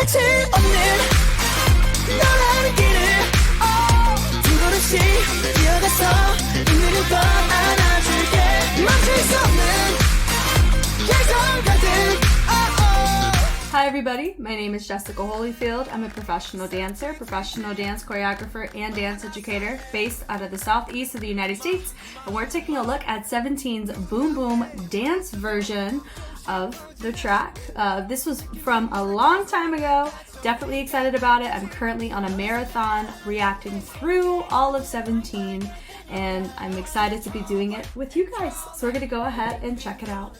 끝이 없는 너라는 길을 두 걸음씩 뛰어가서 있는 걸 안아줄게 멈출 수 없는 계속 가득 Hi everybody, my name is Jessica Holyfield. I'm a professional dancer, professional dance choreographer, and dance educator based out of the southeast of the United States. And we're taking a look at 17's Boom Boom dance version of the track. This was from a long time ago. Definitely excited about it. I'm currently on a marathon reacting through all of 17, and I'm excited to be doing it with you guys. So we're gonna go ahead and check it out.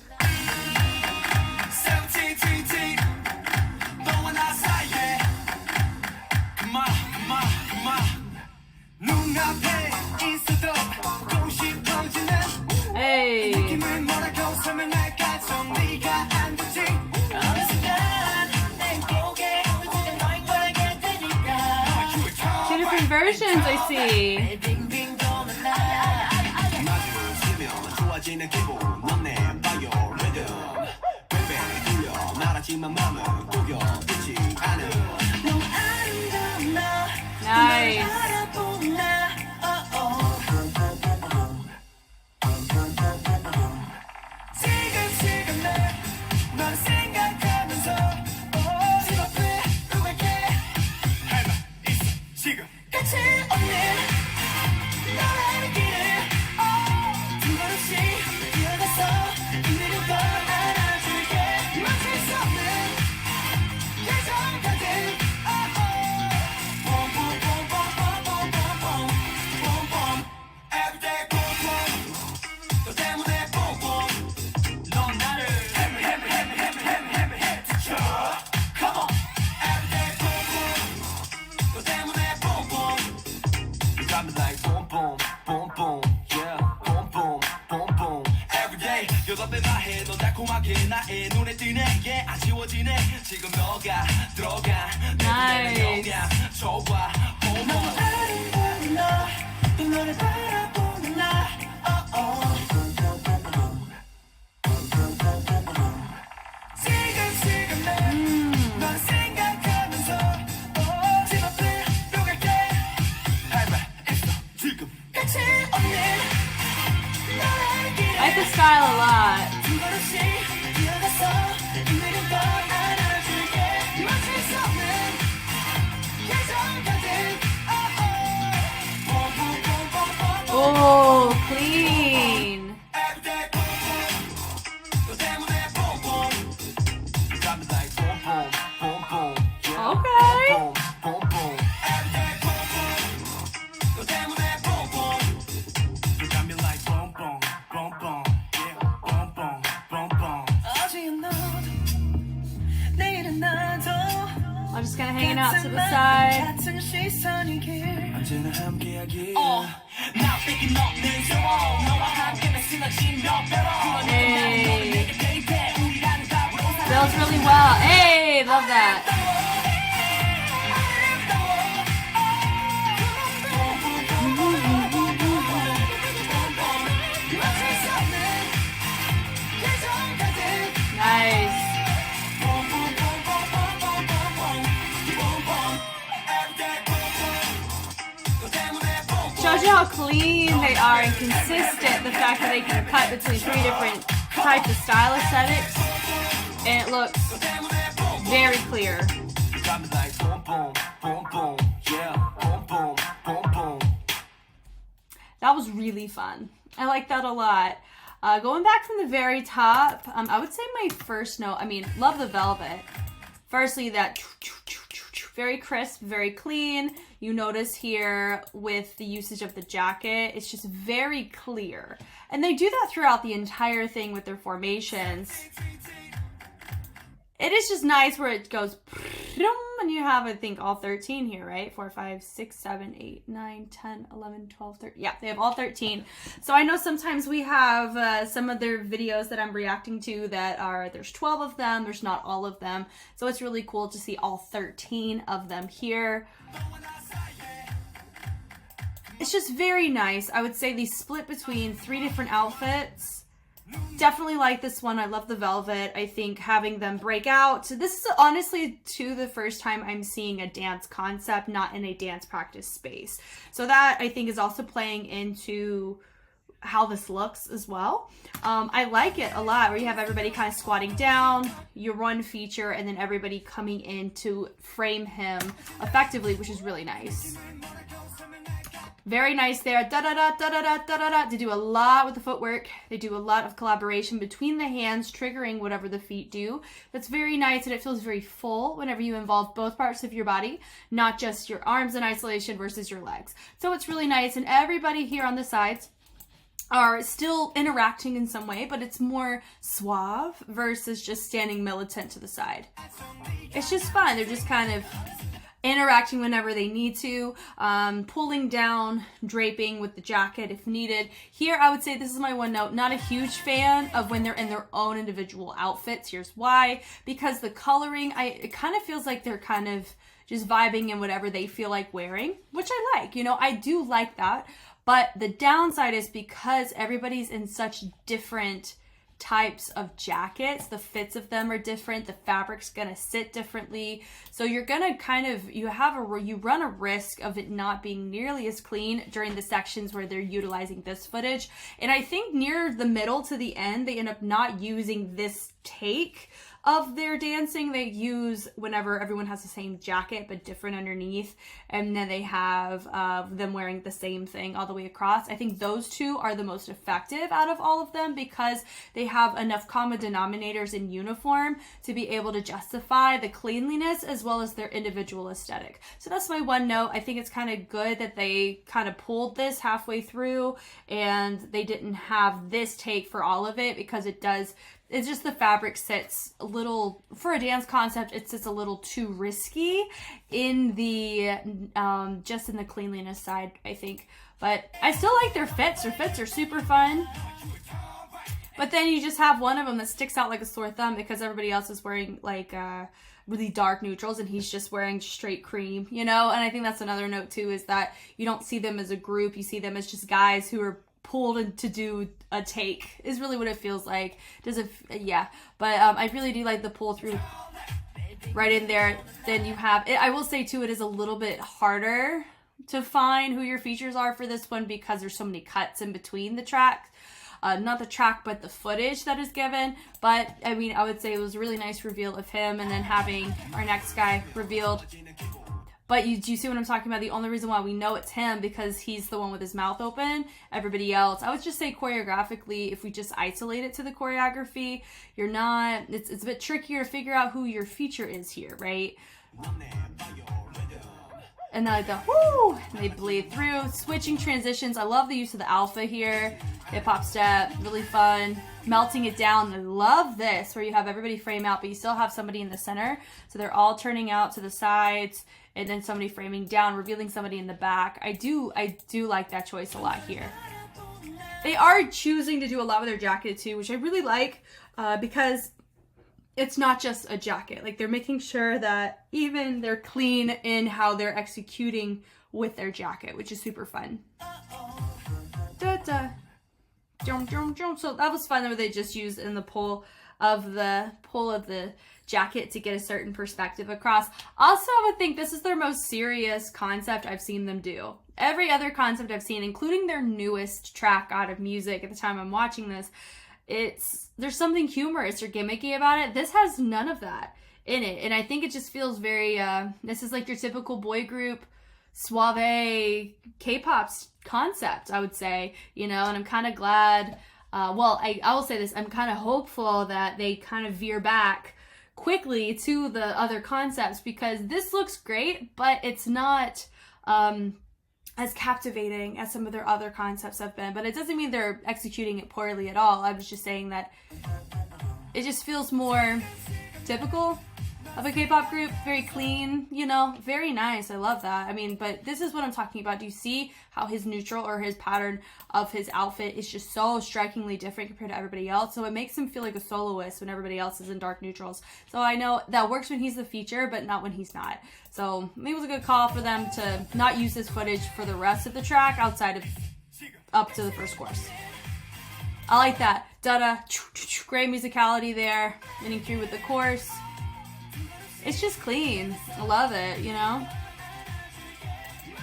Hey. Two different versions I see. Nice. I like the style a lot. Oh, clean. Okay. I'm just kind of hanging out to the side. Hey. Feels really well. Hey, love that. Nice. Shows you how clean they are and consistent. The fact that they can cut between 3 different types of style aesthetics, and it looks very clear. That was really fun. I like that a lot. Going back from the very top, I would say my first note, love the velvet. Firstly, that very crisp, very clean. You notice here with the usage of the jacket, it's just very clear. And they do that throughout the entire thing with their formations. It is just nice where it goes, and you have, I think, all 13 here, right? 4, 5, 6, 7, 8, 9, 10, 11, 12, 13. Yeah, they have all 13. So I know sometimes we have some of their videos that I'm reacting to that are, there's 12 of them, there's not all of them. So it's really cool to see all 13 of them here. It's just very nice. I would say they split between 3 different outfits. Definitely like this one. I love the velvet. I think having them break out. So this is honestly the first time I'm seeing a dance concept not in a dance practice space. So that I think is also playing into how this looks as well. I like it a lot where you have everybody kind of squatting down, your one feature, and then everybody coming in to frame him effectively, which is really nice. Very nice there. Da da da da da da da da. They do a lot with the footwork. They do a lot of collaboration between the hands, triggering whatever the feet do. That's very nice, and it feels very full whenever you involve both parts of your body, not just your arms in isolation versus your legs. So it's really nice, and everybody here on the sides are still interacting in some way, but it's more suave versus just standing militant to the side. It's just fun. They're just kind of interacting whenever they need to, pulling down, draping with the jacket if needed. Here, I would say this is my one note. Not a huge fan of when they're in their own individual outfits. Here's why. Because the coloring, it kind of feels like they're kind of just vibing in whatever they feel like wearing, which I like. You know, I do like that. But the downside is because everybody's in such different types of jackets, the fits of them are different, the fabric's gonna sit differently, so you're gonna kind of, you run a risk of it not being nearly as clean during the sections where they're utilizing this footage. And I think near the middle to the end, they end up not using this take of their dancing. They use whenever everyone has the same jacket but different underneath, and then they have them wearing the same thing all the way across. I think those two are the most effective out of all of them because they have enough common denominators in uniform to be able to justify the cleanliness as well as their individual aesthetic. So that's my one note. I think it's kind of good that they kind of pulled this halfway through and they didn't have this take for all of it, because it's just the fabric sits a little, for a dance concept, it sits a little too risky in the, just in the cleanliness side, I think. But I still like their fits. Their fits are super fun. But then you just have one of them that sticks out like a sore thumb because everybody else is wearing like really dark neutrals and he's just wearing straight cream, you know? And I think that's another note too, is that you don't see them as a group. You see them as just guys who are pulled in to do a take, is really what it feels like. Yeah, but I really do like the pull through right in there. Then you have it. I will say too, it is a little bit harder to find who your features are for this one because there's so many cuts in between the track, not the track but the footage that is given. But I mean, I would say it was a really nice reveal of him, and then having our next guy revealed. But do you see what I'm talking about? The only reason why we know it's him because he's the one with his mouth open. Everybody else, I would just say choreographically, if we just isolate it to the choreography, it's a bit trickier to figure out who your feature is here, right? And then like the whoo, and they bleed through. Switching transitions. I love the use of the alpha here. Hip hop step, really fun. Melting it down. I love this where you have everybody frame out, but you still have somebody in the center. So they're all turning out to the sides, and then somebody framing down, revealing somebody in the back. I do like that choice a lot here. They are choosing to do a lot with their jacket too, which I really like because it's not just a jacket. Like they're making sure that even they're clean in how they're executing with their jacket, which is super fun. So that was fun that they just used in the pull of the jacket to get a certain perspective across. Also, I would think this is their most serious concept I've seen them do. Every other concept I've seen, including their newest track out of music at the time I'm watching this, there's something humorous or gimmicky about it. This has none of that in it, and I think it just feels very this is like your typical boy group suave K-pop concept, I would say, you know. And I'm kind of glad, I will say this, I'm kind of hopeful that they kind of veer back quickly to the other concepts, because this looks great, but it's not as captivating as some of their other concepts have been. But it doesn't mean they're executing it poorly at all. I was just saying that it just feels more typical of a K-pop group, very clean, you know, very nice. I love that. I mean, but this is what I'm talking about. Do you see how his neutral or his pattern of his outfit is just so strikingly different compared to everybody else? So it makes him feel like a soloist when everybody else is in dark neutrals. So I know that works when he's the feature, but not when he's not. So maybe it was a good call for them to not use this footage for the rest of the track outside of up to the first course. I like that. Da-da, great musicality there. Getting through with the chorus. It's just clean. I love it, you know?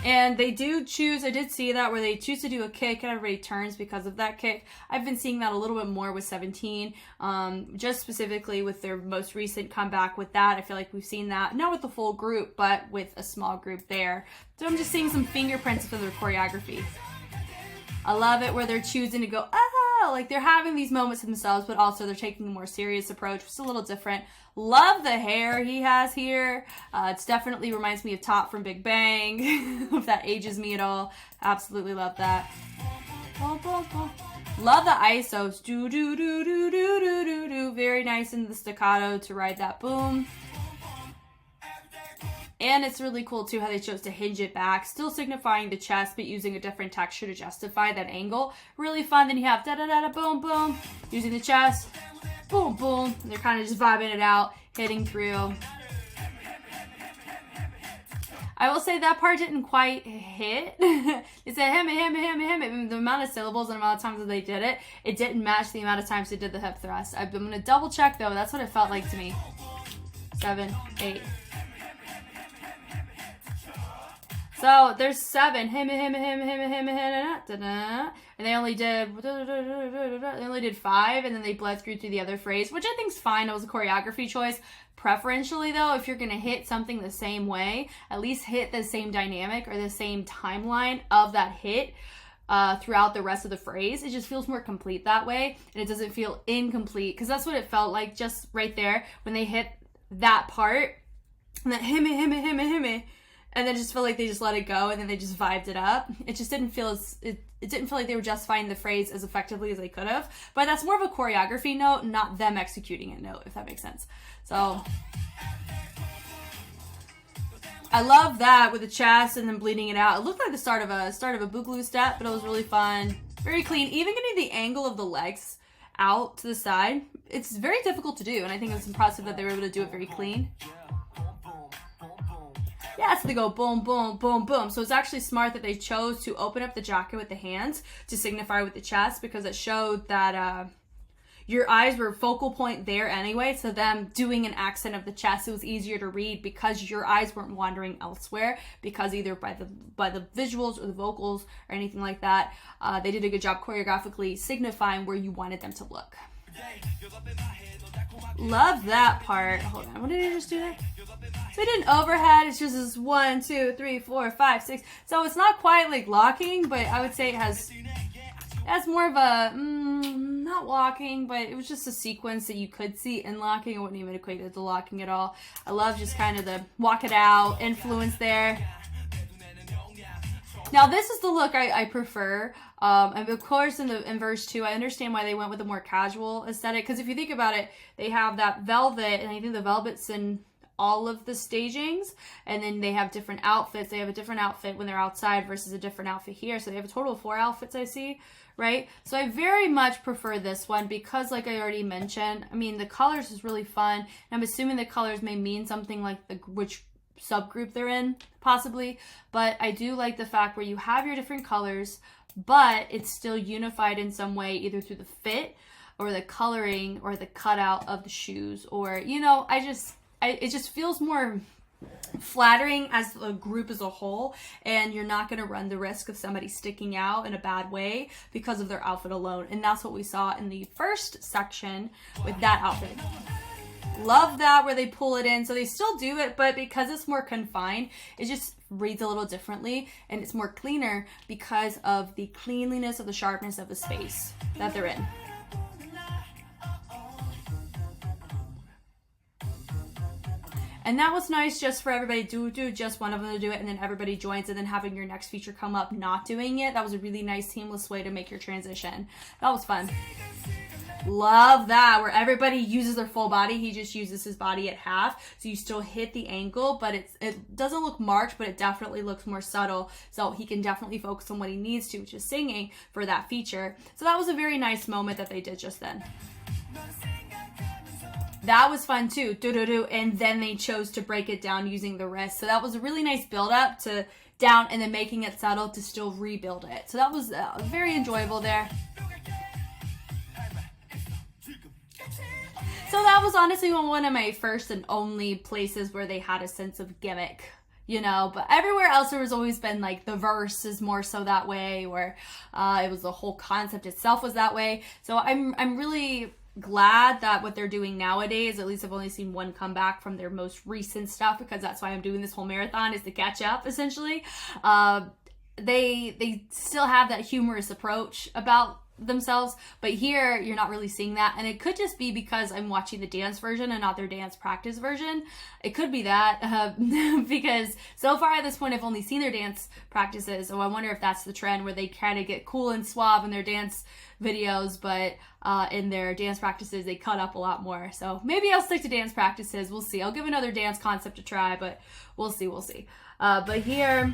And they do choose, I did see that, where they choose to do a kick and everybody turns because of that kick. I've been seeing that a little bit more with 17, just specifically with their most recent comeback with that. I feel like we've seen that, not with the full group, but with a small group there. So I'm just seeing some fingerprints for their choreography. I love it where they're choosing to go, ah, like they're having these moments themselves, but also they're taking a more serious approach, which is a little different. Love the hair he has here. It's definitely reminds me of Top from Big Bang, if that ages me at all. Absolutely love that. Love the ISOs. Do, do, do, do, do, do, do, do. Very nice in the staccato to ride that boom. And it's really cool too how they chose to hinge it back, still signifying the chest, but using a different texture to justify that angle. Really fun. Then you have da-da-da-da, boom, boom, using the chest, boom, boom. And they're kind of just vibing it out, hitting through. I will say that part didn't quite hit. It said him, the amount of syllables and the amount of times that they did it, it didn't match the amount of times they did the hip thrust. I'm going to double check though. That's what it felt like to me. 7, 8. So there's 7, him, and they only did 5, and then they bled through to the other phrase, which I think is fine. It was a choreography choice. Preferentially though, if you're gonna hit something the same way, at least hit the same dynamic or the same timeline of that hit throughout the rest of the phrase. It just feels more complete that way, and it doesn't feel incomplete, because that's what it felt like just right there when they hit that part, and that him, and then just felt like they just let it go, and then they just vibed it up. It just didn't feel as, it didn't feel like they were justifying the phrase as effectively as they could have. But that's more of a choreography note, not them executing a note, if that makes sense. So I love that with the chest and then bleeding it out. It looked like the start of a boogaloo step, but it was really fun. Very clean. Even getting the angle of the legs out to the side, it's very difficult to do, and I think it's impressive that they were able to do it very clean. Yeah, so they go boom, boom, boom, boom. So it's actually smart that they chose to open up the jacket with the hands to signify with the chest, because it showed that your eyes were focal point there anyway. So them doing an accent of the chest, it was easier to read because your eyes weren't wandering elsewhere, because either by the visuals or the vocals or anything like that, they did a good job choreographically signifying where you wanted them to look. Love that part. Hold on, what did I just do there? So we did an overhead. It's just this 1, 2, 3, 4, 5, 6. So it's not quite like locking, but I would say it has more of a not locking, but it was just a sequence that you could see in locking. I wouldn't even equate it to locking at all. I love just kind of the walk it out influence there. Now this is the look I prefer. And of course in verse 2, I understand why they went with a more casual aesthetic, because if you think about it, they have that velvet, and I think the velvet's in all of the stagings, and then they have different outfits. They have a different outfit when they're outside versus a different outfit here, so they have a total of 4 outfits I see, right? So I very much prefer this one because, like I already mentioned, I mean the colors is really fun, and I'm assuming the colors may mean something like which subgroup they're in, possibly, but I do like the fact where you have your different colors, but it's still unified in some way, either through the fit or the coloring or the cutout of the shoes, or, you know, it just feels more flattering as a group as a whole, and you're not going to run the risk of somebody sticking out in a bad way because of their outfit alone. And that's what we saw in the first section with that outfit. Love that where they pull it in. So they still do it, but because it's more confined, it just reads a little differently, and it's more cleaner because of the cleanliness of the sharpness of the space that they're in. And that was nice just for everybody to do just one of them to do it, and then everybody joins, and then having your next feature come up not doing it. That was a really nice seamless way to make your transition. That was fun. Love that, where everybody uses their full body. He just uses his body at half, so you still hit the angle, but it doesn't look marked, but it definitely looks more subtle, so he can definitely focus on what he needs to, which is singing for that feature. So that was a very nice moment that they did just then. That was fun too, and then they chose to break it down using the wrist. So that was a really nice build up to down, and then making it subtle to still rebuild it. So that was very enjoyable there. So that was honestly one of my first and only places where they had a sense of gimmick, you know, but everywhere else there was always been like the verse is more so that way, or it was the whole concept itself was that way. So I'm really glad that what they're doing nowadays, at least I've only seen one comeback from their most recent stuff, because that's why I'm doing this whole marathon, is to catch up essentially. They still have that humorous approach about themselves, but here you're not really seeing that, and it could just be because I'm watching the dance version and not their dance practice version. It could be that because so far at this point I've only seen their dance practices, so I wonder if that's the trend where they kind of get cool and suave in their dance videos, but in their dance practices they cut up a lot more. So maybe I'll stick to dance practices. We'll see. I'll give another dance concept a try, but we'll see. But here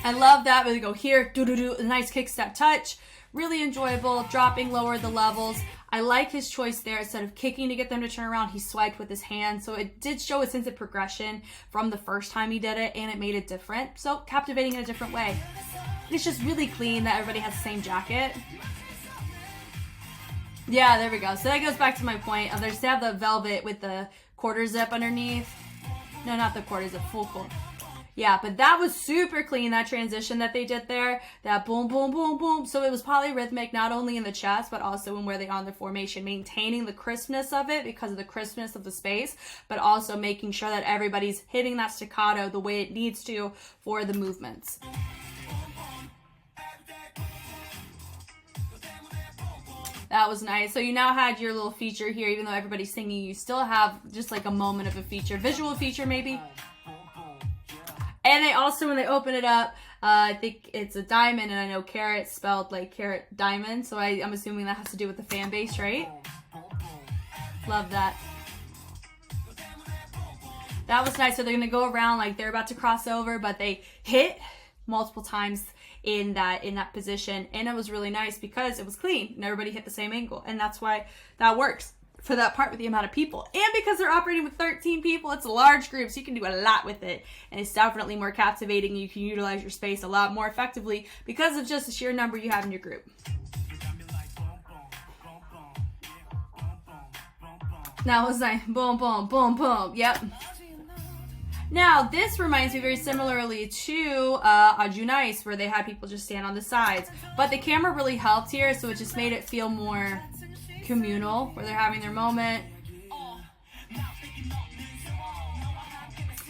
I love that where they go here, do a nice kick step touch. Really enjoyable, dropping lower the levels. I like his choice there. Instead of kicking to get them to turn around, he swiped with his hand. So it did show a sense of progression from the first time he did it, and it made it different. So captivating in a different way. It's just really clean that everybody has the same jacket. Yeah, there we go. So that goes back to my point of they have the velvet with the quarter zip underneath. No, not the quarter zip, full quarter. Yeah, but that was super clean, that transition that they did there. That boom, boom, boom, boom. So it was polyrhythmic, not only in the chest, but also in where they on the formation, maintaining the crispness of it because of the crispness of the space, but also making sure that everybody's hitting that staccato the way it needs to for the movements. That was nice. So you now had your little feature here, even though everybody's singing, you still have just like a moment of a feature, visual feature maybe. And they also, when they open it up, I think it's a diamond, and I know carrot spelled like carrot diamond, so I'm assuming that has to do with the fan base, right? Love that. That was nice. So they're going to go around like they're about to cross over, but they hit multiple times in that position, and it was really nice because it was clean and everybody hit the same angle, and that's why that works for that part with the amount of people. And because they're operating with 13 people, it's a large group, so you can do a lot with it. And it's definitely more captivating. You can utilize your space a lot more effectively because of just the sheer number you have in your group. That was like boom, boom, boom, boom. Yep. Now, this reminds me very similarly to Ajunice, where they had people just stand on the sides. But the camera really helped here, so it just made it feel more communal, where they're having their moment.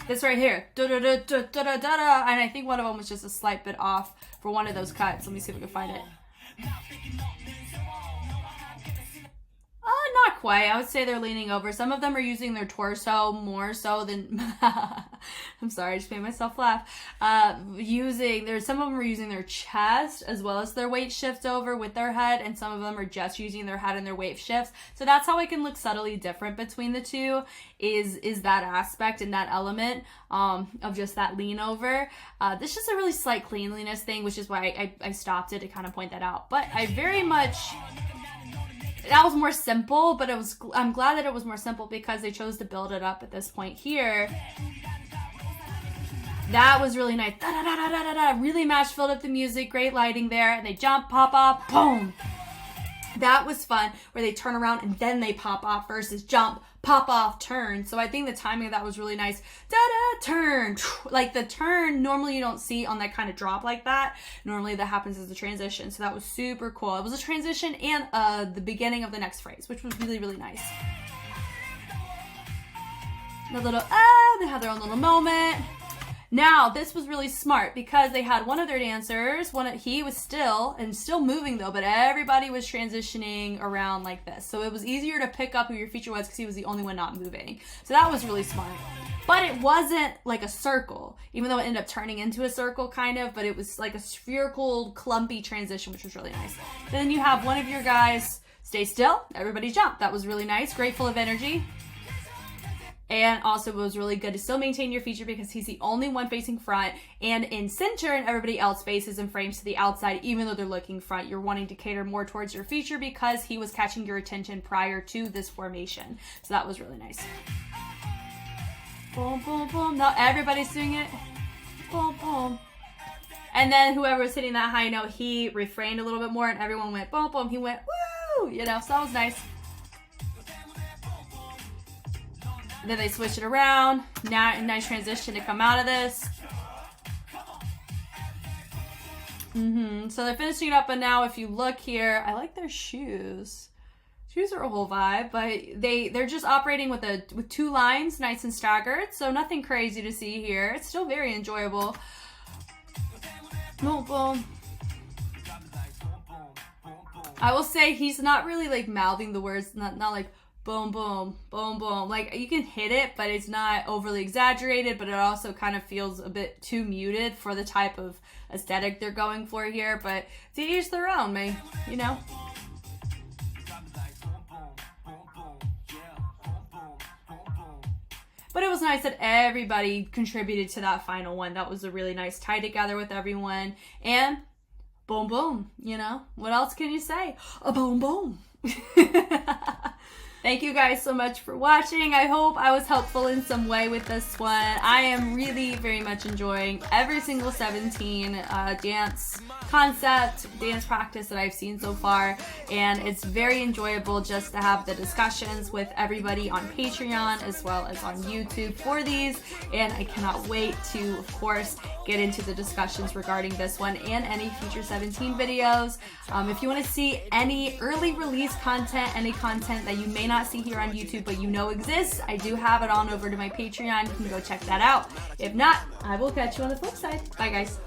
This right here, and I think one of them was just a slight bit off for one of those cuts. Let me see if we can find it. Not quite. I would say they're leaning over. Some of them are using their torso more so than I'm sorry, I just made myself laugh. Some of them are using their chest as well as their weight shift over with their head, and some of them are just using their head and their weight shifts. So that's how it can look subtly different between the two, is that aspect and that element of just that lean over. This is just a really slight cleanliness thing, which is why I stopped it to kind of point that out. But I very much... That was more simple, but I'm glad that it was more simple because they chose to build it up at this point here. That was really nice. Da, da, da, da, da, da. Really matched, filled up the music, great lighting there. And they jump, pop off, boom. That was fun, where they turn around and then they pop off versus jump, pop off, turn. So I think the timing of that was really nice. Da-da, turn. Like the turn, normally you don't see on that kind of drop like that. Normally that happens as a transition. So that was super cool. It was a transition and the beginning of the next phrase, which was really, really nice. The little, they had their own little moment. Now, this was really smart because they had one of their dancers, he was still moving though, but everybody was transitioning around like this. So it was easier to pick up who your feature was because he was the only one not moving. So that was really smart. But it wasn't like a circle, even though it ended up turning into a circle kind of, but it was like a spherical, clumpy transition, which was really nice. Then you have one of your guys stay still, everybody jump. That was really nice, great, full of energy. And also it was really good to still maintain your feature because he's the only one facing front and in center, and everybody else faces and frames to the outside, even though they're looking front. You're wanting to cater more towards your feature because he was catching your attention prior to this formation. So that was really nice. Boom, boom, boom. Now everybody's doing it. Boom, boom. And then whoever was hitting that high note, he refrained a little bit more and everyone went boom, boom. He went woo, so that was nice. then they switch it around. Now, nice transition to come out of this. So they're finishing it up, and now if you look here, I like their shoes. Shoes are a whole vibe, but they're just operating with two lines, nice and staggered, so nothing crazy to see here. It's still very enjoyable. Boom, boom. I will say he's not really like mouthing the words, not like boom, boom, boom, boom. Like you can hit it, but it's not overly exaggerated, but it also kind of feels a bit too muted for the type of aesthetic they're going for here. But to each their own, man, you know. But it was nice that everybody contributed to that final one. That was a really nice tie together with everyone. And boom, boom, you know? What else can you say? A boom, boom. Thank you guys so much for watching. I hope I was helpful in some way with this one. I am really very much enjoying every single 17 dance concept, dance practice that I've seen so far. And it's very enjoyable just to have the discussions with everybody on Patreon as well as on YouTube for these. And I cannot wait to, of course, get into the discussions regarding this one and any future 17 videos. If you want to see any early release content, any content that you may not see here on YouTube but you know exists, I do have it on over to my Patreon. You can go check that out. If not, I will catch you on the flip side. Bye guys.